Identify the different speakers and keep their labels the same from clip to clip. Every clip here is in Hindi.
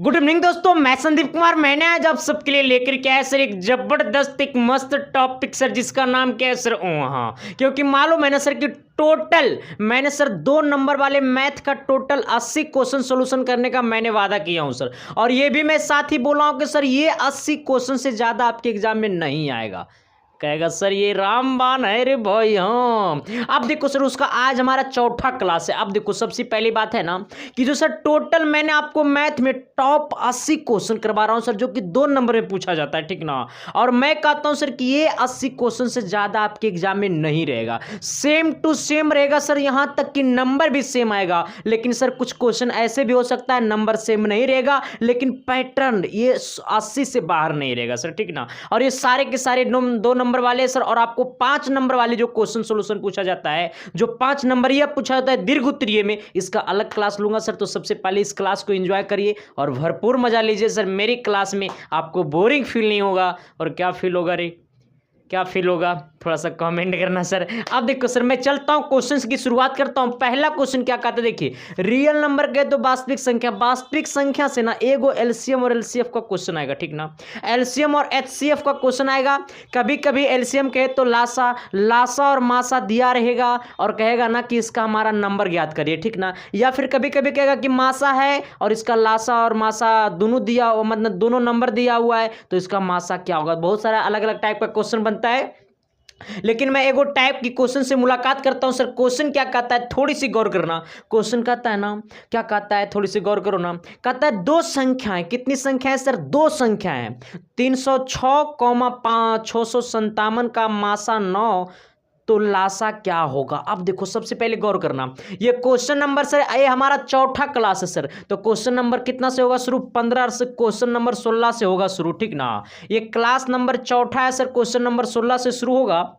Speaker 1: गुड इवनिंग दोस्तों, मैं संदीप कुमार। मैंने आज आप सबके लिए लेकर के आया सर एक जबरदस्त एक मस्त टॉपिक सर, जिसका नाम क्या है सर, हाँ, क्योंकि मालूम है ना सर कि टोटल मैंने सर 2 नंबर वाले मैथ का टोटल 80 क्वेश्चन सोल्यूशन करने का मैंने वादा किया हूं सर। और ये भी मैं साथ ही बोला हूं कि सर ये 80 क्वेश्चन से ज़्यादा आपके एग्जाम में नहीं आएगा। कहेगा सर ये रामबाण है रे भाई। हाँ, अब देखो सर उसका आज हमारा चौथा क्लास है। अब देखो सबसे पहली बात है ना कि जो सर टोटल मैंने आपको मैथ में टॉप 80 क्वेश्चन करवा रहा हूं सर, जो कि 2 नंबर में पूछा जाता है, ठीक ना। और मैं कहता हूं सर कि ये 80 क्वेश्चन से ज्यादा आपके एग्जाम में नहीं रहेगा, सेम टू सेम रहेगा सर। यहां तक कि नंबर भी सेम आएगा, लेकिन सर कुछ क्वेश्चन ऐसे भी हो सकता है नंबर सेम नहीं रहेगा, लेकिन पैटर्न ये 80 से बाहर नहीं रहेगा सर, ठीक ना। और ये सारे के सारे 2 नंबर वाले सर, और आपको 5 नंबर वाले जो क्वेश्चन सॉल्यूशन पूछा जाता है, जो 5 नंबर ये पूछा जाता है दीर्घ उत्तरीय में, इसका अलग क्लास लूंगा सर। तो सबसे पहले इस क्लास को एंजॉय करिए और भरपूर मजा लीजिए सर। मेरी क्लास में आपको बोरिंग फील नहीं होगा। और क्या फील होगा रे, क्या फील होगा, थोड़ा सा कमेंट करना सर। अब देखो सर मैं चलता हूं क्वेश्चंस की शुरुआत करता हूं। पहला क्वेश्चन क्या कहता है, देखिए रियल नंबर के तो वास्तविक संख्या से ना एगो एलसीएम और एलसीएफ का क्वेश्चन आएगा, ठीक ना। एलसीएम और एचसीएफ का क्वेश्चन आएगा। कभी कभी एलसीएम कहे तो लासा और मासा दिया रहेगा और कहेगा ना कि इसका हमारा नंबर ज्ञात करिए, ठीक ना। या फिर कभी कभी कहेगा कि मासा है और इसका लासा और मासा दोनों दिया, मतलब दोनों नंबर दिया हुआ है, तो इसका मासा क्या होगा। बहुत सारा अलग अलग टाइप का क्वेश्चन बनता है, लेकिन मैं एगो टाइप की क्वेश्चन से मुलाकात करता हूं सर। क्वेश्चन क्या कहता है, थोड़ी सी गौर करना। क्वेश्चन कहता है ना, क्या कहता है, थोड़ी सी गौर करो ना। कहता है 2 संख्याएं, कितनी संख्याएं सर, 2 संख्याएं, 306,657 का मासा 9, तो लासा क्या होगा। अब देखो सबसे पहले गौर करना, ये क्वेश्चन नंबर सर, ये हमारा चौथा क्लास है सर। तो क्वेश्चन नंबर कितना से होगा शुरू, 15 से क्वेश्चन नंबर 16 से होगा शुरू, ठीक ना। ये क्लास नंबर चौथा है सर, क्वेश्चन नंबर 16 से शुरू होगा,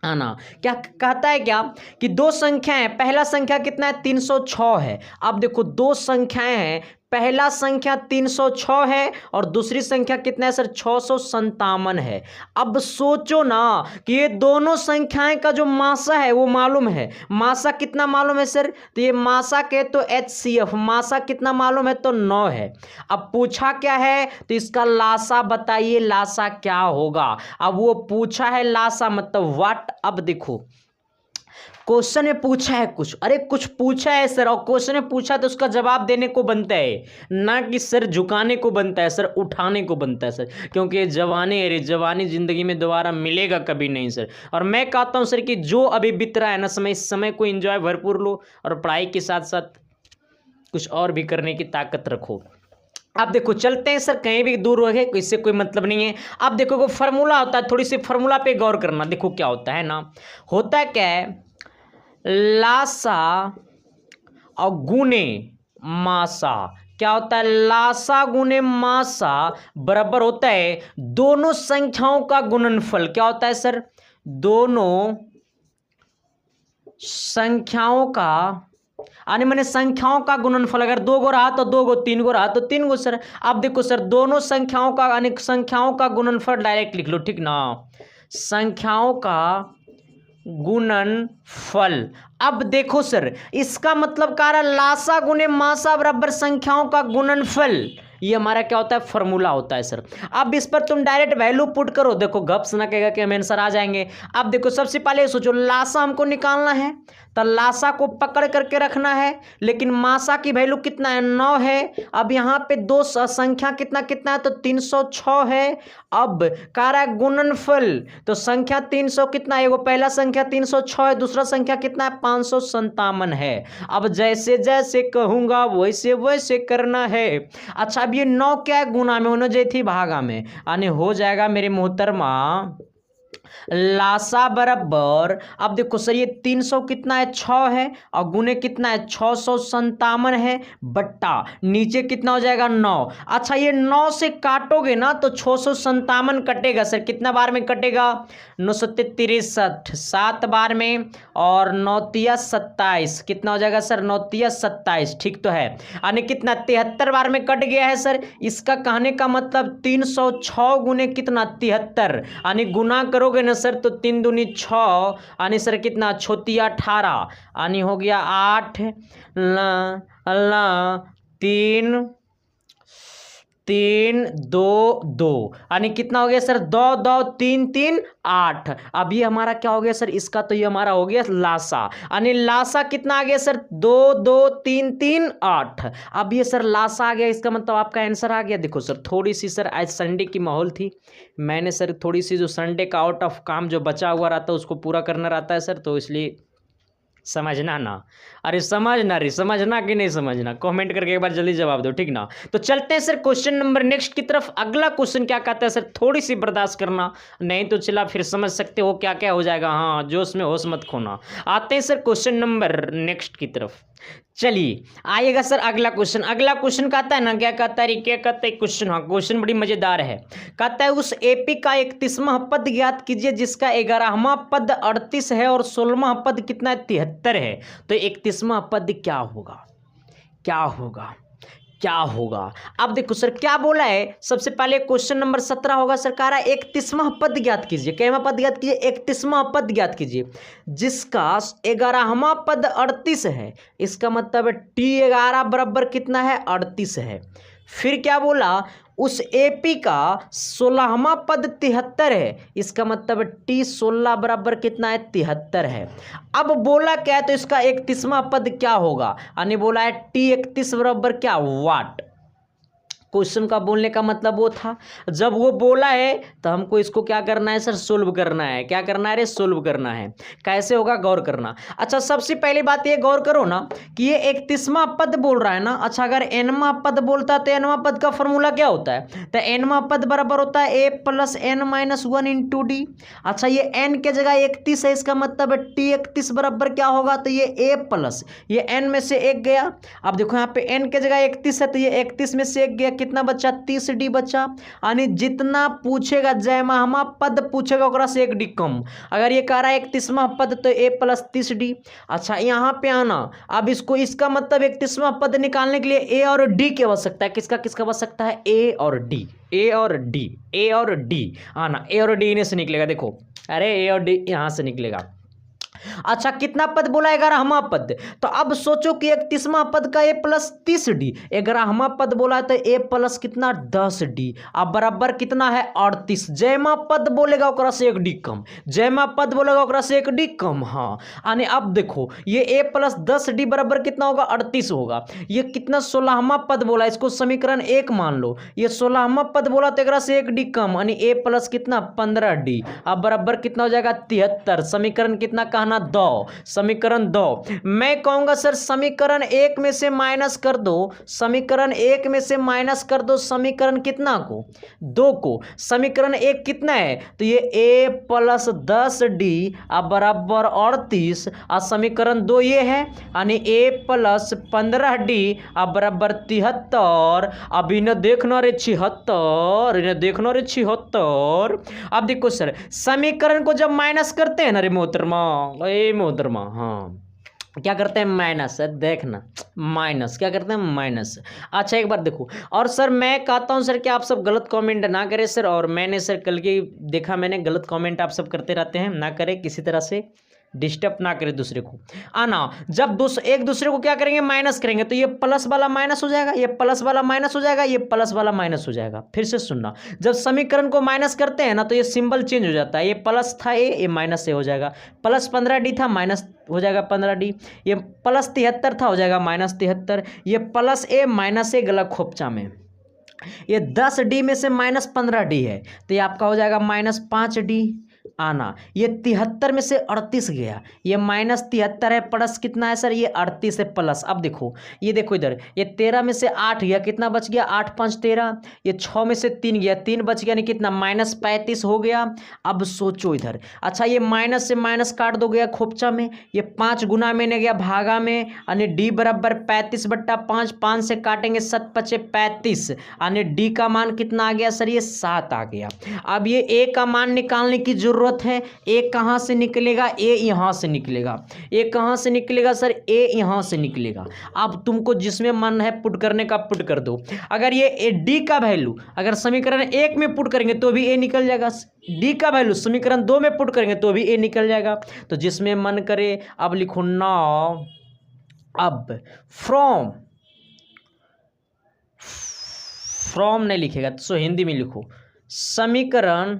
Speaker 1: है ना। क्या कहता है, क्या कि 2 संख्याएं, पहला संख्या कितना है, 306 है। अब देखो 2 संख्याएं हैं, पहला संख्या 306 है और दूसरी संख्या कितना है सर, 657 है। अब सोचो ना कि ये दोनों संख्याएं का जो मासा है वो मालूम है। मासा कितना मालूम है सर, तो ये मासा के तो एचसीएफ मासा कितना मालूम है, तो 9 है। अब पूछा क्या है, तो इसका लासा बताइए, लासा क्या होगा। अब वो पूछा है लासा मतलब व्हाट। अब देखो क्वेश्चन में पूछा है कुछ, अरे कुछ पूछा है सर, और क्वेश्चन में पूछा तो उसका जवाब देने को बनता है, ना कि सर झुकाने को बनता है सर, उठाने को बनता है सर। क्योंकि जवानी जिंदगी में दोबारा मिलेगा कभी नहीं सर। और मैं कहता हूं सर कि जो अभी बीत रहा है ना समय, इस समय को एंजॉय भरपूर लो और पढ़ाई के साथ साथ कुछ और भी करने की ताकत रखो। अब देखो चलते हैं सर, कहीं भी दूर रहे इससे कोई मतलब नहीं है। अब देखो वो फार्मूला होता है, थोड़ी सी फार्मूला पे गौर करना। देखो क्या होता है ना, होता है क्या है, लासा और गुने मासा। क्या होता है, लासा गुने मासा बराबर होता है दोनों संख्याओं का गुणनफल। क्या होता है सर, दोनों संख्याओं का, यानी मैंने संख्याओं का गुणनफल, अगर 2 गो रहा तो 2 गो, 3 गो रहा तो 3 गो सर। अब देखो सर दोनों संख्याओं का, यानी संख्याओं का गुणनफल डायरेक्ट लिख लो, ठीक ना, संख्याओं का गुणनफल। अब देखो सर इसका मतलब कह रहा है लासा गुने मासा बराबर संख्याओं का गुणनफल। ये हमारा क्या होता है, फॉर्मूला होता है सर। अब इस पर तुम डायरेक्ट वैल्यू पुट करो, देखो गप्स ना कहेगा कि हमें आंसर आ जाएंगे। अब देखो सबसे पहले सोचो, लासा हमको निकालना है तो लासा को पकड़ करके रखना है, लेकिन मासा की वैल्यू कितना है, 9 है। अब यहाँ पे 2 संख्या कितना कितना है, तो 306 है। अब कह रहा है गुणनफल, तो संख्या 300 कितना है, वो पहला संख्या 306 है, दूसरा संख्या कितना है, 557 है। अब जैसे जैसे कहूंगा वैसे वैसे करना है। अच्छा अब ये 9 क्या है, गुना में, होना चाहिए थी भागा में, यानी हो जाएगा मेरे मोहतरमा लासा बराबर। अब देखो सर ये 300 कितना है, 6 है, और गुने कितना है, 657 है, बट्टा नीचे कितना हो जाएगा, 9। अच्छा ये 9 से काटोगे ना तो 657 कटेगा सर, कितना बार में कटेगा, 9 सत्ते 63, 7 बार में, और 9 तिया 27, कितना हो जाएगा सर, 9 तिया 27, ठीक तो है। यानी कितना, 73 बार में कट गया है सर। इसका कहने का मतलब 306 गुने कितना, 73, यानी गुना करोगे ना सर तो 3 दूनी 6, यानी सर कितना, 6 तिया 18, यानी हो गया 8 ला 3 3 2 2 यानी कितना हो गया सर 2 2 3 3 8। अब ये हमारा क्या हो गया सर इसका, तो ये हमारा हो गया लासा, यानी लासा कितना आ गया सर 2 2 3 3 8। अब ये सर लासा आ गया, इसका मतलब आपका आंसर आ गया। देखो सर थोड़ी सी सर आज संडे की माहौल थी, मैंने सर थोड़ी सी जो संडे का आउट ऑफ काम जो बचा हुआ रहता है उसको पूरा करना रहता है सर, तो इसलिए समझना ना। अरे समझना रे, समझना कि नहीं समझना, कमेंट करके एक बार जल्दी जवाब दो, ठीक ना। तो चलते हैं सर क्वेश्चन नंबर नेक्स्ट की तरफ। अगला क्वेश्चन क्या कहता है सर, थोड़ी सी बर्दाश्त करना, नहीं तो चला फिर समझ सकते हो क्या क्या हो जाएगा। हाँ जोश में होश मत खोना। आते हैं सर क्वेश्चन नंबर नेक्स्ट की तरफ। चलिए आइएगा सर अगला क्वेश्चन। अगला क्वेश्चन कहता है ना, क्या कहता है, क्या कहता है क्वेश्चन। हाँ क्वेश्चन बड़ी मजेदार है। कहता है उस एपी का 31वां पद ज्ञात कीजिए जिसका 11वां पद 38 है और 16वां पद कितना है 73 है। तो 31वां पद क्या होगा, क्या होगा, क्या होगा। अब देखो सर क्या बोला है, सबसे पहले क्वेश्चन नंबर 17 होगा सर, कह रहा है 31वां पद ज्ञात कीजिए। कैवा पद ज्ञात कीजिए, 31वां पद ज्ञात कीजिए जिसका 11वां पद 38 है। इसका मतलब T11 बराबर कितना है 38 है। फिर क्या बोला, उस एपी का 16वां पद 73 है। इसका मतलब T16 बराबर कितना है 73 है। अब बोला क्या है, तो इसका 31वां पद क्या होगा, यानी बोला है T31 बराबर क्या वाट। क्वेश्चन का बोलने का मतलब वो था, जब वो बोला है तो हमको इसको क्या करना है सर, सोल्व करना है। क्या करना है रे, सोल्व करना है। कैसे होगा गौर करना। अच्छा सबसे पहली बात ये गौर करो ना कि ये 31वां पद बोल रहा है ना। अच्छा अगर nवां पद बोलता है तो nवां पद का फॉर्मूला क्या होता है, तो nवां पद बराबर होता है a plus n minus 1 into D. अच्छा ये n के जगह 31 है, इसका मतलब T31 बराबर क्या होगा, तो ये a प्लस ये n में से एक गया। अब देखो यहाँ पे n के जगह 31 है तो ये 31 में से एक गया, कितना बच्चा 30D बचा। यानी जितना पूछेगा जयमामा पद पूछेगा ओकरा से 1D कम। अगर ये कह रहा है 31वां पद तो a प्लस 30D। अच्छा यहाँ पे आना, अब इसको इसका मतलब 31वां पद निकालने के लिए a और d की आवश्यकता है। किसका किसका आवश्यकता है, a और d, a और d, a और d आना। a और d इन्हें से निकलेगा, देखो अरे a और d यहाँ से निकलेगा। अच्छा कितना पद बोला, 11वां पद। तो अब सोचो कि 31वां पद का a प्लस 30D, 11वां पद बोला है तो a प्लस कितना 10D। अब बराबर कितना है 38। जयमा पद बोलेगा ओकरा से 1D कम, जयमा पद बोलेगा ओकरा से 1D कम। हाँ यानी अब देखो ये a प्लस 10D बराबर कितना होगा 38 होगा। ये कितना 16वां पद बोला, इसको समीकरण 1 मान लो। ये 16वां पद बोला तो एकरा से 1D कम, यानी a प्लस कितना 15D। अब बराबर कितना हो जाएगा 73। समीकरण कितना कहना 2, समीकरण 2। मैं कहूंगा सर समीकरण 1 में से माइनस कर दो, समीकरण 1 में से माइनस कर दो समीकरण कितना को 2 को। समीकरण 1 कितना है, तो ये a प्लस 10D अब बराबर 38 और समीकरण 2 ये है, यानी a प्लस 15D अब बराबर 73। अब इन्हें देखना रे 76, इन्हें देखना रे 76। अब देखो सर समीकरण को जब माइनस करते हैं ना रे मोहतरमा, ए मोहतरमा, हाँ क्या करते हैं माइनस, देखना माइनस क्या करते हैं माइनस। अच्छा एक बार देखो, और सर मैं कहता हूं सर कि आप सब गलत कमेंट ना करें सर, और मैंने सर कल की देखा मैंने गलत कमेंट आप सब करते रहते हैं, ना करें किसी तरह से डिस्टर्ब ना करे दूसरे को। आना जब एक दूसरे को क्या करेंगे माइनस करेंगे तो ये प्लस वाला माइनस हो जाएगा, ये प्लस वाला माइनस हो जाएगा, ये प्लस वाला माइनस हो जाएगा। फिर से सुनना, जब समीकरण को माइनस करते हैं ना तो ये सिंबल चेंज हो जाता है। ये प्लस था ये माइनस से हो जाएगा, प्लस 15D था माइनस हो जाएगा 15D, ये प्लस 73 था हो जाएगा माइनस 73, ये प्लस a माइनस a गला खोपचा में, ये 10D में से माइनस 15D है तो ये आपका हो जाएगा माइनस 5D। आना ये 73 में से 38 गया, ये माइनस 73 है, प्लस कितना है सर ये 38 है प्लस। अब देखो ये देखो इधर ये 13 में से 8 गया, कितना बच गया 8 5 13, ये 6 में से 3 गया 3 बच गया, नहीं कितना माइनस 35 हो गया। अब सोचो इधर, अच्छा ये माइनस से माइनस काट दो गया खोपचा में, ये 5 गुना में ने गया भागा में, यानी डी बराबर 35/5, 5 से काटेंगे 7 पचे 35, यानी डी का मान कितना आ गया सर ये 7 आ गया। अब ये ए का मान निकालने की जरूरत है, ए कहां से निकलेगा, ए यहां से निकलेगा, ए कहां से निकलेगा सर ए यहां से निकलेगा। अब तुमको जिसमें मन है पुट करने का पुट कर दो। अगर ये डी का वैल्यू अगर समीकरण 1 में पुट करेंगे तो भी ए निकल जाएगा, डी का वैल्यू समीकरण 2 में पुट करेंगे तो भी ए निकल जाएगा। तो जिसमें मन करे अब लिखो नाउ अब फ्रॉम फ्रॉम नहीं लिखेगा तो हिंदी में लिखो समीकरण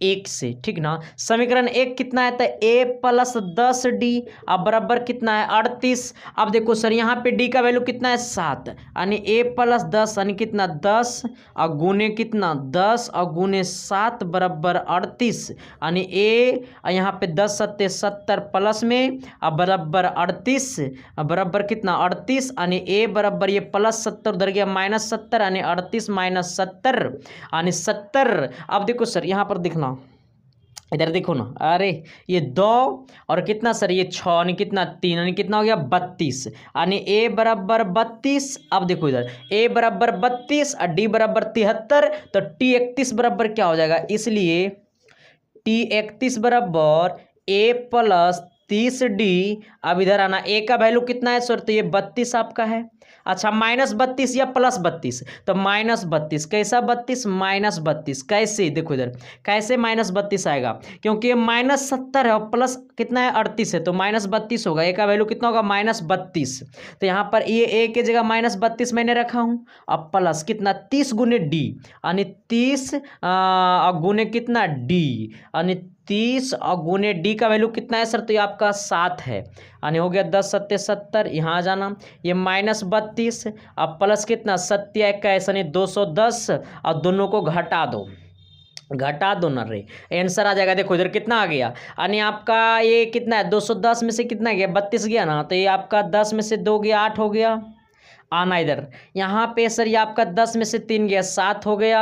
Speaker 1: 1 से, ठीक ना। समीकरण 1 कितना है तो a प्लस 10d अब बराबर कितना है 38। अब देखो सर यहाँ पे d का वैल्यू कितना है 7 यानी a प्लस 10 यानी कितना 10 और गुने कितना 10 और गुने 7 बराबर 38 यानी a यहाँ पे 10 सत्ते 70 प्लस में अब बराबर 38 बराबर कितना 38 यानी a बराबर ये प्लस 70 उधर गया माइनस 70 यानी 38 माइनस 70 यानी 70। अब देखो सर यहाँ पर दिखना इधर देखो ना, अरे ये 2 और कितना सर ये 6 यानी कितना 3 यानी कितना हो गया 32 यानी a बराबर 32। अब देखो इधर a बराबर 32 और d बराबर 73 तो t 31 बराबर क्या हो जाएगा, इसलिए t 31 बराबर a प्लस 30d। अब इधर आना a का वैल्यू कितना है सर तो ये 32 आपका है। अच्छा माइनस 32 या प्लस 32 तो माइनस 32 कैसा 32 माइनस 32 कैसे, देखो इधर कैसे माइनस 32 आएगा क्योंकि ये माइनस 70 है और प्लस कितना है 38 है तो माइनस 32 होगा। ए का वैल्यू कितना होगा माइनस 32 तो यहाँ पर ये ए की जगह माइनस 32 मैंने रखा हूँ। अब प्लस कितना 30 गुने डी यानी 30 गुने कितना डी यानी 30 और गुने डी का वैल्यू कितना है सर तो ये आपका 7 है यानी हो गया 10 सत्ते 70। यहाँ आ जाना ये माइनस 32 अब प्लस कितना 7 21 यानी 210 और दोनों को घटा दो ना रे आंसर आ जाएगा। देखो इधर कितना आ गया यानी आपका ये कितना है 210 में से कितना गया 32 गया ना तो ये आपका 10 में से 2 गया 8 हो गया। आना इधर यहाँ पे सर ये आपका 10 में से 3 गया 7 हो गया।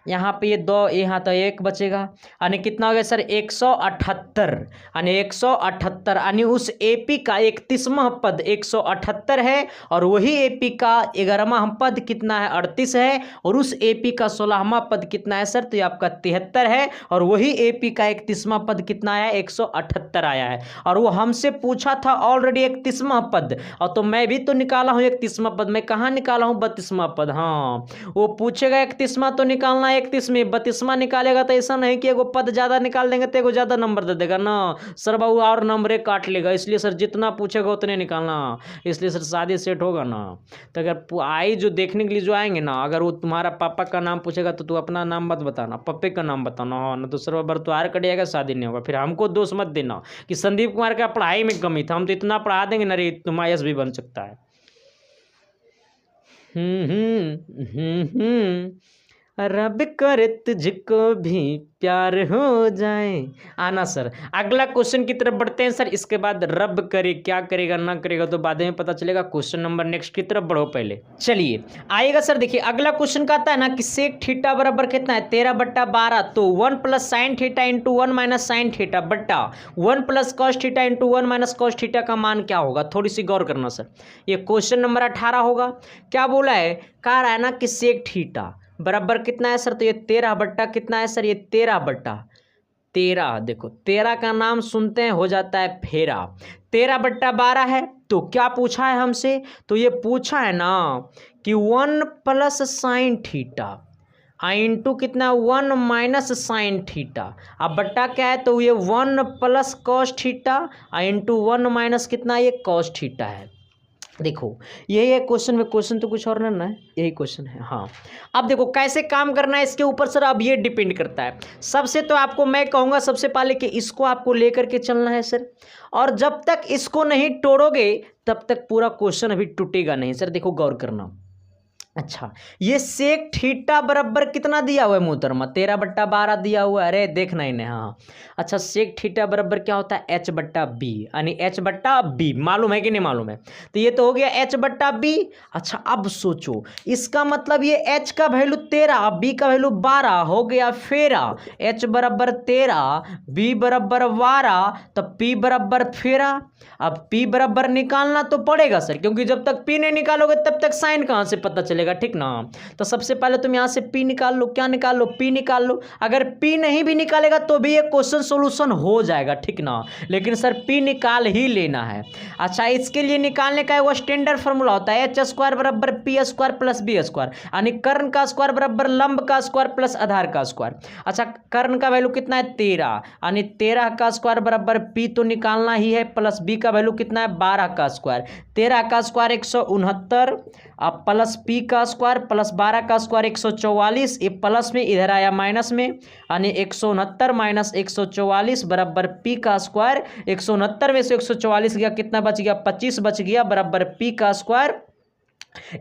Speaker 1: यहाँ पे ये 2 यहाँ तो 1 बचेगा यानी कितना हो गया सर 178 यानी 178 यानी उस एपी का 31वां पद 178 है और वही एपी का 11वां पद कितना है 38 है और उस एपी का 16वां पद कितना है सर तो ये आपका 73 है और वही एपी का 31वां पद कितना आया 178 आया है। और वो हमसे पूछा था ऑलरेडी 31वां पद और तो मैं भी तो निकाला हूँ 31वां पद, मैं कहाँ निकाला हूँ 32वां पद। हाँ वो पूछेगा 31वां तो निकालना 31 में 32वां निकालेगा तो ऐसा नहीं कि एगो पद ज़्यादा निकाल देंगे तो एगो ज़्यादा नंबर दे देगा ना सर बाबू और नंबरे काट लेगा। इसलिए सर जितना पूछेगा उतने निकालना, इसलिए सर शादी सेट होगा ना। तो अगर आई जो देखने के लिए जो आएंगे ना अगर वो तुम्हारा पापा का नाम पूछेगा तो तू अपना नाम मत बताना पप्पे का नाम बताना। हाँ ना तो सर बार तुहार कट जाएगा शादी नहीं होगा। फिर हमको दोष मत देना कि संदीप कुमार का पढ़ाई में कमी था, हम तो इतना पढ़ा देंगे ना रे तुम IAS भी बन सकता है। रब करे तुझको भी प्यार हो जाए। आना सर अगला क्वेश्चन की तरफ बढ़ते हैं सर। इसके बाद रब करे क्या करेगा ना करेगा तो बाद में पता चलेगा। क्वेश्चन नंबर नेक्स्ट की तरफ बढ़ो पहले। चलिए आएगा सर, देखिए अगला क्वेश्चन का आता है ना कि सेक थीटा बराबर कितना है 13/12 तो 1 plus sine theta into 1 minus sine theta बट्टा 1 plus cos theta into 1 minus cos theta का मान क्या होगा। थोड़ी सी गौर करना सर, ये क्वेश्चन नंबर 18 होगा। क्या बोला है, कह रहा है ना कि सेक थीटा बराबर कितना है सर तो ये 13 बट्टा कितना है सर ये 13/13। देखो 13 का नाम सुनते हैं हो जाता है फेरा। 13/12 है तो क्या पूछा है हमसे तो ये पूछा है ना कि 1 प्लस साइन थीटा इंटू कितना 1 माइनस साइन थीटा। अब बट्टा क्या है तो ये 1 plus cos theta into 1 minus कितना ये कॉस थीटा है। देखो यही है क्वेश्चन में, क्वेश्चन तो कुछ और ना है, यही क्वेश्चन है। हाँ अब देखो कैसे काम करना है इसके ऊपर सर अब ये डिपेंड करता है। सबसे तो आपको मैं कहूँगा सबसे पहले कि इसको आपको लेकर के चलना है सर, और जब तक इसको नहीं तोड़ोगे तब तक पूरा क्वेश्चन अभी टूटेगा नहीं सर। देखो गौर करना। अच्छा ये सेक थीटा बराबर कितना दिया हुआ है मोहतरमा 13/12 दिया हुआ है। अरे देखना ही नहीं। हाँ अच्छा सेक थीटा बराबर क्या होता है H/B यानी H/B मालूम है कि नहीं मालूम है। तो ये तो हो गया H/B। अच्छा अब सोचो इसका मतलब ये H का वैल्यू 13 B का वैल्यू 12 हो गया फेरा। H बराबर 13 B बराबर 12 तब P बराबर फेरा। अब P बराबर निकालना तो पड़ेगा सर क्योंकि जब तक P नहीं निकालोगे तब तक साइन कहाँ से पता चलेगा, ठीक ना। तो सबसे पहले तुम यहाँ से P निकाल लो। क्या निकाल लो P निकाल लो। अगर P नहीं भी निकालेगा तो भी ये क्वेश्चन सोल्यूशन हो जाएगा, ठीक ना। लेकिन सर P निकाल ही लेना है। अच्छा इसके लिए निकालने का वो स्टैंडर्ड फार्मूला होता है H² बराबर P² प्लस B² यानी कर्ण का स्क्वायर बराबर लंब का स्क्वायर प्लस आधार का स्क्वायर। अच्छा कर्ण का वैल्यू कितना है 13 यानी 13 का स्क्वायर बराबर P तो निकालना ही है प्लस B का वैल्यू कितना है 12 का स्क्वायर। 13 का स्क्वायर 169 अब प्लस P का स्क्वायर प्लस 12 का स्क्वायर 144, ये प्लस में इधर आया माइनस में, यानी 169 माइनस 144 बराबर पी का स्क्वायर। 169 में से 144 गया, कितना बच गया? 25 बच गया, बराबर पी का स्क्वायर।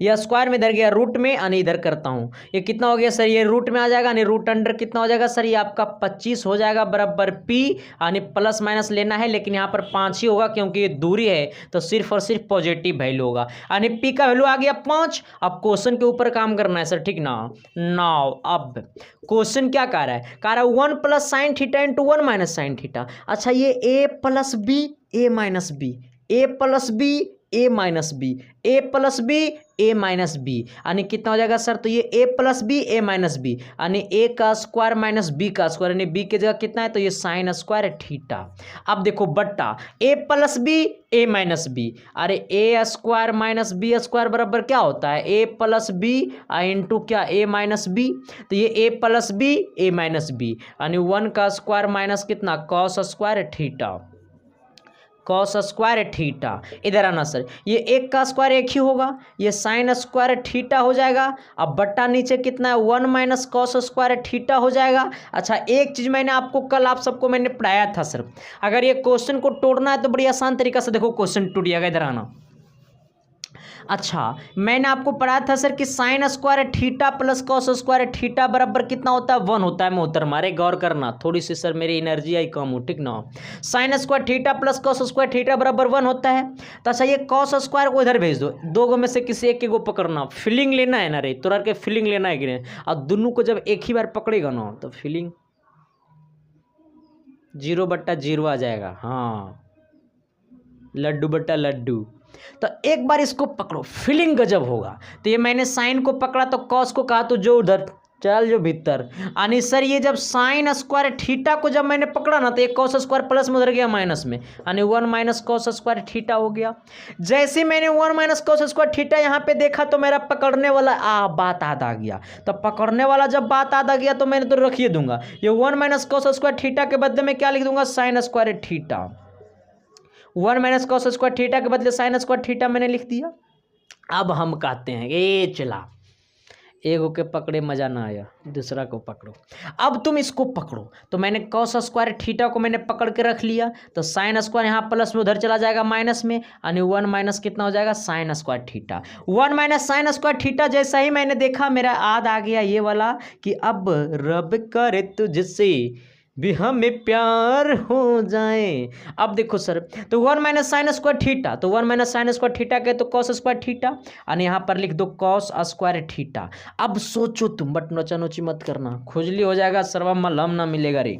Speaker 1: यह स्क्वायर में इधर गया रूट में, यानी इधर करता हूं, ये कितना हो गया सर? ये रूट में आ जाएगा, यानी रूट अंडर कितना हो जाएगा सर? ये आपका 25 हो जाएगा, बराबर पी, यानी प्लस माइनस लेना है, लेकिन यहाँ पर 5 ही होगा क्योंकि ये दूरी है, तो सिर्फ और सिर्फ पॉजिटिव वैल्यू होगा, यानी पी का वैल्यू आ गया 5। अब क्वेश्चन के ऊपर काम करना है सर, ठीक ना? नाउ अब क्वेश्चन क्या कह रहा है? कह रहा है 1 plus sine theta into 1 minus sine theta. अच्छा, ये ए प्लस बी, ए माइनस बी, ए प्लस बी, ए माइनस बी, ए प्लस बी, ए माइनस बी, यानी कितना हो जाएगा सर? तो ये ए प्लस बी, ए माइनस बी, यानी ए का स्क्वायर माइनस बी का स्क्वायर, यानी बी की जगह कितना है? तो ये साइन स्क्वायर थीटा। अब देखो बट्टा ए प्लस बी, ए माइनस बी, अरे ए स्क्वायर माइनस बी स्क्वायर बराबर क्या होता है? ए प्लस बी इंटू क्या? ए माइनस बी। तो ये ए प्लस बी, ए माइनस बी, यानी 1 का स्क्वायर माइनस कितना? Cos square theta, cos square theta. इधर आना सर, ये एक का स्क्वायर एक ही होगा, ये साइन स्क्वायर थीटा हो जाएगा। अब बट्टा नीचे कितना है? 1 माइनस कॉस स्क्वायर थीटा हो जाएगा। अच्छा, एक चीज मैंने आपको कल आप सबको मैंने पढ़ाया था सर, अगर ये क्वेश्चन को तोड़ना है तो बड़ी आसान तरीका से देखो क्वेश्चन टूट जाएगा। इधर आना। अच्छा, मैंने आपको पढ़ाया था सर कि sine square theta plus cos square theta बराबर कितना होता है? 1 होता है। मोहतर मारे गौर करना, थोड़ी सी सर मेरी एनर्जी आई कम हो, ठीक ना? Sine square theta plus cos square theta बराबर 1 होता है। तो अच्छा, ये कॉस स्क्वायर को इधर भेज दो, दो गो में से किसी एक को पकड़ना, फीलिंग लेना है ना रे, तोरा के फीलिंग लेना है कि नहीं? और दोनों को जब एक ही बार पकड़ेगा ना तो फीलिंग 0/0 आ जाएगा। हाँ, लड्डू बट्टा लड्डू। तो एक बार इसको पकड़ो, फीलिंग गजब होगा। तो ये मैंने साइन को पकड़ा तो कॉस को कहा तो जो उधर चल जो भीतर, यानी सर ये जब साइन स्क्वायर थीटा को जब मैंने पकड़ा ना तो एक कॉस स्क्वायर प्लस में उधर गया माइनस में, यानी 1 माइनस कॉस स्क्वायर थीटा हो गया। जैसे मैंने 1 माइनस कॉस स्क्वायर थीटा यहाँ पे देखा तो मेरा पकड़ने वाला बात याद आ गया। तो पकड़ने वाला जब बात याद आ गया तो मैंने तो रखिए दूंगा, ये 1 माइनस कॉस स्क्वायर थीटा के बदले में क्या लिख दूंगा? Sine square theta. 1 minus cos square theta के बदले साइन स्क्वायर थीटा मैंने लिख दिया। अब हम कहते हैं ये चला, एक के पकड़े मजा ना आया, दूसरा को पकड़ो। अब तुम इसको पकड़ो, तो मैंने कॉस स्क्वायर थीटा को मैंने पकड़ के रख लिया, तो साइन स्क्वायर यहाँ प्लस में उधर चला जाएगा माइनस में, यानी 1 माइनस कितना हो जाएगा? Sine square theta. 1 minus sine square theta जैसा ही मैंने देखा मेरा याद आ गया ये वाला कि अब रब करे तुझसे भी हमें प्यार हो जाए। अब देखो सर, तो 1 माइनस साइन स्क्वायर थीटा, तो 1 माइनस साइन स्क्वायर थीटा के तो कॉस स्क्वायर थीटा, यानी यहाँ पर लिख दो कॉस स्क्वायर थीटा। अब सोचो तुम, बट नोचा नोची मत करना, खुजली हो जाएगा, सर्वा मलहम ना मिलेगा रे,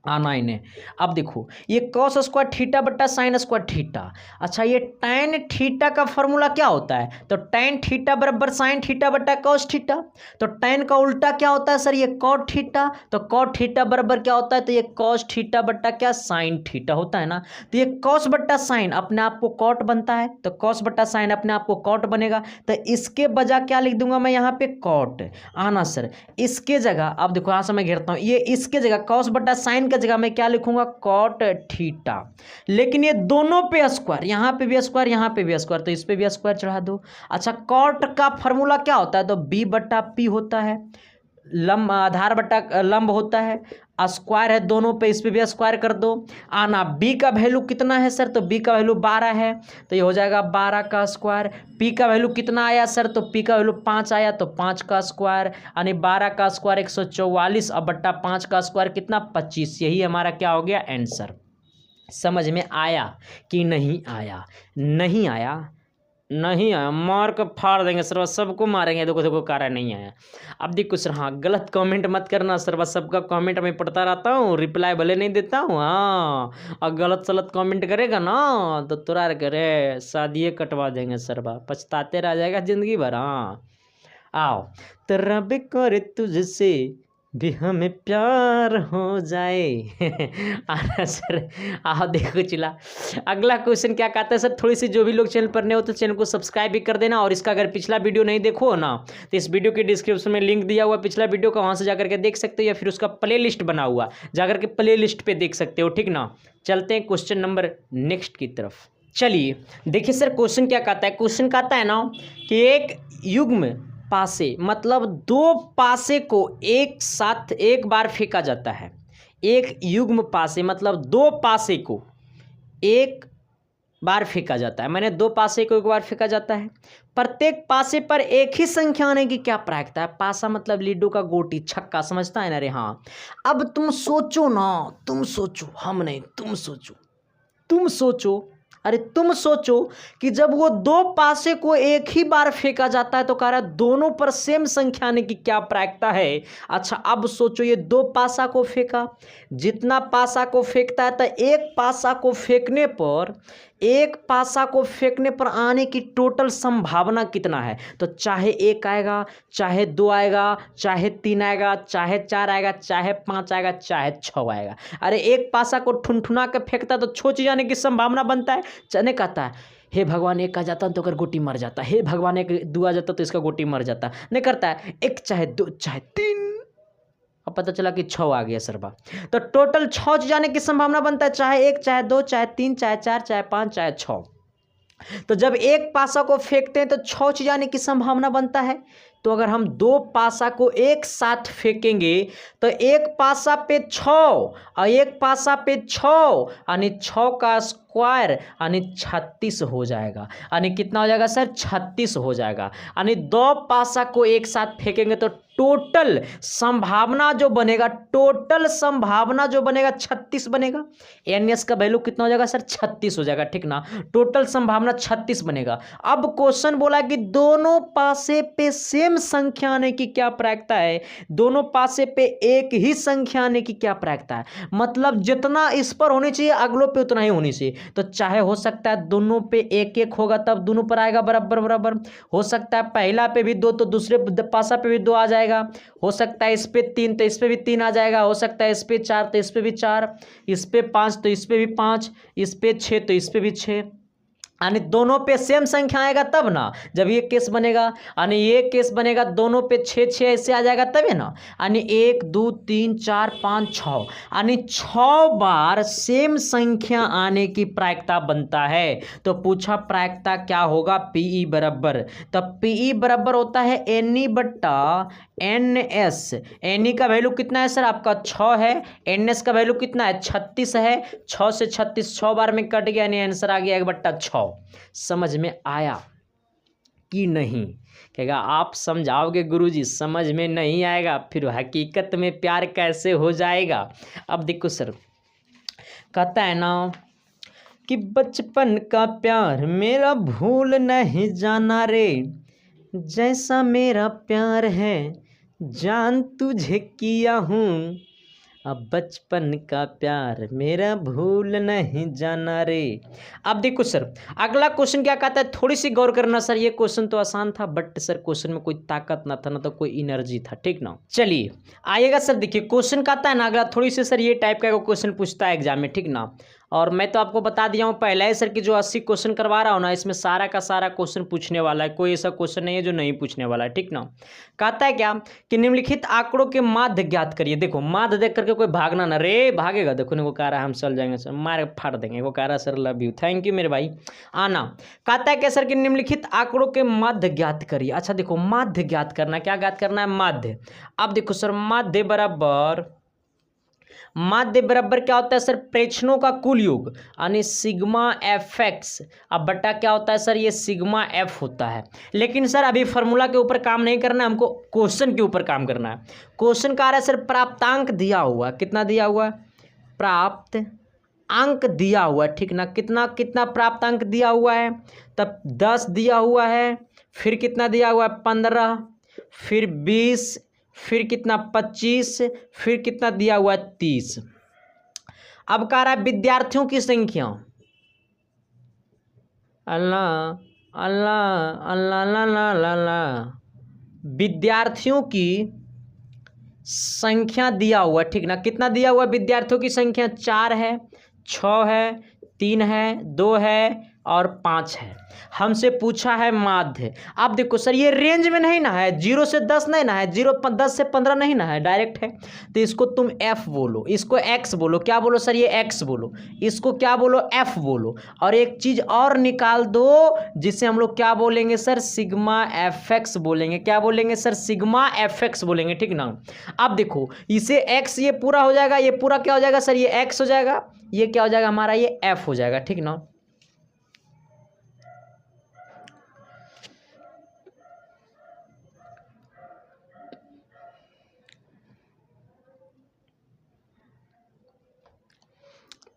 Speaker 1: आना इन्हें। अब देखो ये कॉस स्क्वायर थीटा बट्टा साइन स्क्वायर थीटा। अच्छा, ये टैन थीटा का फॉर्मूला क्या होता है? तो टैन थीटा बराबर साइन थीटा बट्टा कॉस थीटा। तो टैन का उल्टा क्या होता है सर? ये कॉट थीटा। तो कॉट थीटा बराबर क्या होता है? तो ये कॉस थीटा बट्टा क्या? साइन थीटा होता है ना। तो ये कॉस बट्टा साइन अपने आप को कॉट बनता है, तो कॉस बट्टा साइन अपने आप को कॉट बनेगा। तो इसके बजाय क्या लिख दूंगा मैं यहाँ पे? कॉट। आना सर, इसके जगह अब देखो यहाँ से मैं घेरता हूँ, ये इसके जगह कॉस बट्टा साइन की जगह मैं क्या लिखूंगा? Cot theta. लेकिन ये दोनों पे स्क्वायर, यहाँ पे भी स्क्वायर, यहाँ पे भी स्क्वायर, तो इस पे भी स्क्वायर चढ़ा दो। अच्छा, कॉट का फॉर्मूला क्या होता है? तो बी बट्टा पी होता है, लंब आधार बट्टा लंब होता है, स्क्वायर है दोनों पे, इस पे भी स्क्वायर कर दो। आना, बी का वैल्यू कितना है सर? तो बी का वैल्यू 12 है, तो ये हो जाएगा 12 का स्क्वायर। पी का वैल्यू कितना आया सर? तो पी का वैल्यू 5 आया, तो 5 का स्क्वायर, यानी 12 का स्क्वायर 144 अब बट्टा 5 का स्क्वायर कितना? 25। यही हमारा क्या हो गया? आंसर। समझ में आया कि नहीं आया? नहीं आया, नहीं आया मार के फाड़ देंगे सर, सबको मारेंगे। देखो देखो कारण नहीं आया। अब देखो सर, हाँ गलत कमेंट मत करना सर, सबका कमेंट मैं पढ़ता रहता हूँ, रिप्लाई भले नहीं देता हूँ। हाँ, और गलत सलत कमेंट करेगा ना तो तुरा करे शादिये कटवा देंगे सर, पछताते रह जाएगा जिंदगी भर। हाँ, आओ। तो रब करे तुझसे भी हमें प्यार हो जाए। आना सर, आओ देखो चिल्ला। अगला क्वेश्चन क्या कहता है सर? थोड़ी सी जो भी लोग चैनल पर नए हो तो चैनल को सब्सक्राइब भी कर देना, और इसका अगर पिछला वीडियो नहीं देखो ना तो इस वीडियो के डिस्क्रिप्शन में लिंक दिया हुआ पिछला वीडियो का, वहाँ से जाकर के देख सकते हो, या फिर उसका प्ले लिस्ट बना हुआ जाकर के प्ले लिस्ट पे देख सकते हो, ठीक ना। चलते हैं क्वेश्चन नंबर नेक्स्ट की तरफ। चलिए देखिए सर, क्वेश्चन क्या कहता है। क्वेश्चन कहता है ना कि एक युग्म पासे मतलब दो पासे को एक साथ एक बार फेंका जाता है। एक युग्म पासे मतलब दो पासे को एक बार फेंका जाता है, मैंने दो पासे को एक बार फेंका जाता है। प्रत्येक पासे पर एक ही संख्या आने की क्या प्रायिकता है। पासा मतलब लीडो का गोटी, छक्का, समझता है ना रे। हाँ, अब तुम सोचो ना, तुम सोचो, हम नहीं, तुम सोचो, तुम सोचो, अरे तुम सोचो कि जब वो दो पासे को एक ही बार फेंका जाता है तो कह रहा है दोनों पर सेम संख्या आने की क्या प्रायिकता है। अच्छा अब सोचो, ये दो पासा को फेंका, जितना पासा को फेंकता है तो एक पासा को फेंकने पर, एक पासा को फेंकने पर आने की टोटल संभावना कितना है। तो चाहे एक आएगा, चाहे दो आएगा, चाहे तीन आएगा, चाहे चार आएगा, चाहे पांच आएगा, चाहे छः आएगा। अरे एक पासा को ठुनठुना के फेंकता है तो छोच जाने की संभावना बनता है। चने कहता है हे भगवान एक आ जाता तो अगर गोटी मर जाता, हे भगवान एक दो आ जाता तो इसका गोटी मर जाता। नहीं करता है एक चाहे दो चाहे तीन, अब पता चला कि छः आ गया सरबा, तो टोटल छः जाने की संभावना बनता है, चाहे एक चाहे दो चाहे तीन चाहे चार चाहे पाँच चाहे छः। तो जब एक पासा को फेंकते हैं तो छः चीज आने की संभावना बनता है। तो अगर हम दो पासा को एक साथ फेंकेंगे तो एक पासा पे 6 और एक पासा पे 6 यानी 6 का स्क्वायर यानी 36 हो जाएगा। यानी कितना हो जाएगा सर, 36 हो जाएगा। यानी दो पासा को एक साथ फेंकेंगे तो टोटल संभावना जो बनेगा, टोटल संभावना जो बनेगा 36 बनेगा। एनएस का वैल्यू कितना हो जाएगा सर, 36 हो जाएगा, ठीक ना। टोटल संभावना 36 बनेगा। अब क्वेश्चन बोला कि दोनों पासे पे सेम संख्या आने की क्या प्रायिकता है। दोनों पासे पे एक ही संख्या आने की क्या प्रायिकता है, मतलब जितना इस पर होनी चाहिए अगलों पे उतना ही होनी चाहिए। तो चाहे हो सकता है दोनों पे एक एक होगा तब दोनों पर आएगा बराबर बराबर, हो सकता है पहला पे भी दो तो दूसरे पासा पे भी दो आ जाएगा, हो सकता है इस पे 3 तो इस पे भी 3 आ जाएगा, हो सकता है इस पे 4 तो इस पे भी 4, इस पे 5 तो इस पे भी 5, इस पे 6 तो इस पे भी 6। यानी दोनों पे सेम संख्या आएगा तब ना, जब ये केस बनेगा। यानी ये केस बनेगा दोनों पे 6 6 ऐसे आ जाएगा तभी ना। यानी 1 2 3 4 5 6, यानी 6 बार सेम संख्या आने की प्रायिकता बनता है। तो पूछा प्रायिकता क्या होगा, पीई बराबर, तब पीई बराबर होता है एनई बट्टा एनएस। एनई का वैल्यू कितना है सर आपका 6 है, एनएस का वैल्यू कितना है 36 है। 6 से 36 6 बार में कट गया, यानी आंसर आ गया 1/6। समझ में आया कि नहीं, कहेगा आप समझाओगे गुरुजी, समझ में नहीं आएगा फिर हकीकत में प्यार कैसे हो जाएगा। अब देखो सर, कहता है ना कि बचपन का प्यार मेरा भूल नहीं जाना रे, जैसा मेरा प्यार है जान तुझे किया हूँ, अब बचपन का प्यार मेरा भूल नहीं जाना रे। अब देखो सर, अगला क्वेश्चन क्या कहता है, थोड़ी सी गौर करना सर। ये क्वेश्चन तो आसान था बट सर क्वेश्चन में कोई ताकत ना था, ना तो कोई एनर्जी था, ठीक ना। चलिए आइएगा सर, देखिए क्वेश्चन कहता है ना अगला, थोड़ी सी सर ये टाइप का क्वेश्चन पूछता है एग्जाम में, ठीक ना। और मैं तो आपको बता दिया हूँ पहले ही सर कि जो 80 क्वेश्चन करवा रहा हूँ ना, इसमें सारा का सारा क्वेश्चन पूछने वाला है, कोई ऐसा क्वेश्चन नहीं है जो नहीं पूछने वाला है, ठीक ना। कहता है क्या कि निम्नलिखित आंकड़ों के माध्य ज्ञात करिए। देखो माध्य देख करके कोई भागना ना रे, भागेगा देखो, इनको कह रहा है हम चल जाएंगे सर, मार फाड़ देंगे। वो कह रहा है sir love you, thank you मेरे भाई आना। कहता है क्या सर कि निम्नलिखित आंकड़ों के माध्य ज्ञात करिए। अच्छा देखो माध्य ज्ञात करना, क्या ज्ञात करना है, माध्य। अब देखो सर माध्य बराबर, माध्य बराबर क्या होता है सर, प्रेक्षणों का कुल योग यानी सिग्मा एफ एक्स। अब बट्टा क्या होता है सर, ये सिग्मा एफ होता है। लेकिन सर अभी फार्मूला के ऊपर काम नहीं करना है, हमको क्वेश्चन के ऊपर काम करना है। क्वेश्चन का आ रहा है सर प्राप्तांक दिया हुआ, कितना दिया हुआ है, प्राप्त अंक दिया हुआ है, ठीक ना। कितना कितना प्राप्तांक दिया हुआ है, तब 10 दिया हुआ है, फिर कितना दिया हुआ है 15, फिर 20, फिर कितना 25, फिर कितना दिया हुआ है 30। अब कह रहा है विद्यार्थियों की संख्या, अल्लाह अल्लाह अल्लाह अल्लाह अल्लाह, विद्यार्थियों की संख्या दिया हुआ, ठीक ना। कितना दिया हुआ है विद्यार्थियों की संख्या, 4 है, 6 है, 3 है, 2 है, और 5 है। हमसे पूछा है माध्य। अब देखो सर ये रेंज में नहीं ना है, 0 से 10 नहीं ना है, 10 से 15 नहीं ना है, डायरेक्ट है। तो इसको तुम f बोलो, इसको x बोलो। क्या बोलो सर? ये x बोलो। इसको क्या बोलो? f बोलो। और एक चीज और निकाल दो जिसे हम लोग क्या बोलेंगे सर? सिग्मा fx बोलेंगे। क्या बोलेंगे सर? सिग्मा fx बोलेंगे, ठीक ना। अब देखो इसे x, ये पूरा हो जाएगा, ये पूरा क्या हो जाएगा सर? ये x हो जाएगा, ये क्या हो जाएगा हमारा? ये f हो जाएगा, ठीक ना।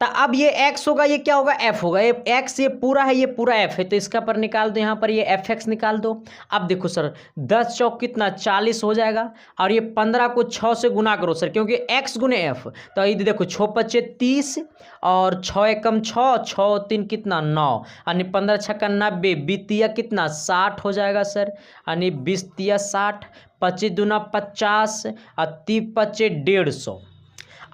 Speaker 1: तो अब ये x होगा, ये क्या होगा? f होगा। ये x ये पूरा है, ये पूरा f है, तो इसका पर निकाल दो, यहाँ पर ये fx निकाल दो। अब देखो सर 10 चौक कितना? 40 हो जाएगा। और ये 15 को 6 से गुना करो सर, क्योंकि x गुने f। तो ये देखो 6 पच्चे 30 और 6 एकम 6, 6 3 कितना? 9। यानी 15 छक्का 90, 20 तिया कितना? 60 हो जाएगा सर। यानी 20 तिया 60, 25 दूना 50 और 30 पच्चे 150।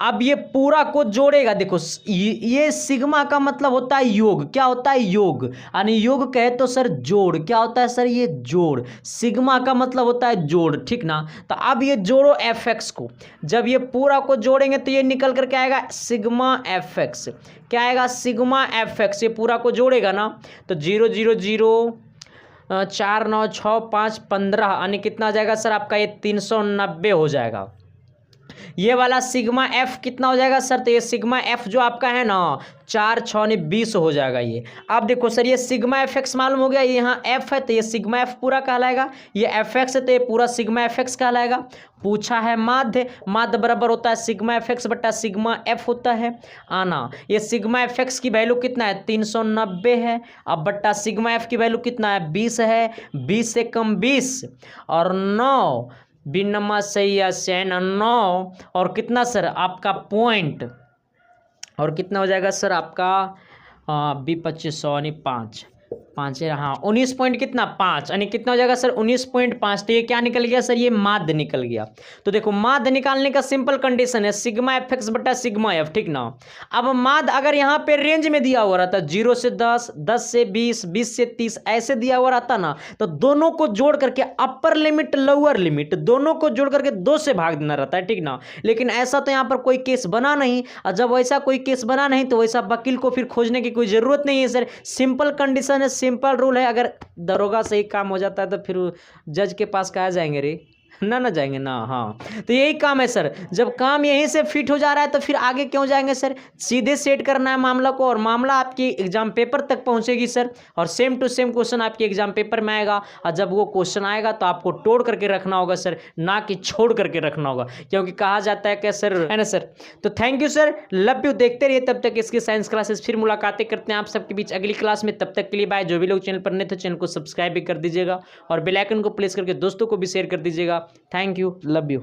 Speaker 1: अब ये पूरा को जोड़ेगा। देखो ये सिग्मा का मतलब होता है योग। क्या होता है? योग। यानी योग कहे तो सर जोड़। क्या होता है सर? ये जोड़। सिग्मा का मतलब होता है जोड़, ठीक ना। तो अब ये जोड़ो fx को। जब ये पूरा को जोड़ेंगे तो ये निकल कर क्या आएगा? Sigma fx। क्या आएगा? Sigma fx। ये पूरा को जोड़ेगा ना तो 0 0 0 4 9 6 5 15, यानी कितना आ जाएगा सर आपका? ये 390 हो जाएगा। ये वाला सिग्मा एफ कितना हो जाएगा सर? तो ये सिग्मा एफ जो आपका है ना 4 6 20 हो जाएगा ये। अब देखो सर ये सिग्मा एफ एक्स मालूम हो गया, ये यहाँ एफ है तो ये सिग्मा एफ पूरा कहलाएगा, ये एफ एक्स है तो ये पूरा सिग्मा एफ एक्स कहलाएगा। पूछा है माध्य, माध्य बराबर होता है सिग्मा एफ एक्स बटा सिग्मा एफ होता है। आना ये सिग्मा एफ एक्स की वैल्यू कितना है? 390 है। अब बट्टा सिग्मा एफ की वैल्यू कितना है? 20 है। 20 से कम 20 और 9 बिन नंबर सही है सैन 9 और कितना सर आपका पॉइंट, और कितना हो जाएगा सर आपका 2500 यानी 5 हाँ 19 पॉइंट कितना? 5 यानी कितना हो जाएगा सर? 19.5। तो ये क्या निकल गया सर? ये माध्य निकल गया। तो देखो माध्य निकालने का सिंपल कंडीशन है सिग्मा एफ एक्स बटा सिग्मा एफ, ठीक ना। अब माध्य अगर यहाँ पे रेंज में दिया हुआ रहता 0 से 10, 10 से 20, 20 से 30 ऐसे दिया हुआ रहता ना तो दोनों को जोड़ करके अपर लिमिट लोअर लिमिट दोनों को जोड़ करके 2 से भाग देना रहता है, ठीक ना। लेकिन ऐसा तो यहाँ पर कोई केस बना नहीं, और जब वैसा कोई केस बना नहीं तो वैसा वकील को फिर खोजने की कोई जरूरत नहीं है सर। सिंपल कंडीशन है, सिंपल रूल है। अगर दरोगा से ही काम हो जाता है तो फिर जज के पास कहाँ जाएंगे रे? ना जाएंगे ना। हाँ तो यही काम है सर। जब काम यहीं से फिट हो जा रहा है तो फिर आगे क्यों जाएंगे सर? सीधे सेट करना है मामला को और मामला आपकी एग्जाम पेपर तक पहुंचेगी सर। और सेम टू सेम क्वेश्चन आपके एग्जाम पेपर में आएगा, और जब वो क्वेश्चन आएगा तो आपको तोड़ करके रखना होगा सर, ना कि छोड़ करके रखना होगा, क्योंकि कहा जाता है क्या सर, है ना सर। तो thank you sir, love you. देखते रहिए तब तक इसकी साइंस क्लासेस। फिर मुलाकातें करते हैं आप सबके बीच अगली क्लास में। तब तक के लिए बाय। जो भी लोग चैनल पर नए थे चैनल को सब्सक्राइब भी कर दीजिएगा और बेल आइकन को प्रेस करके दोस्तों को भी शेयर कर दीजिएगा। Thank you, love you.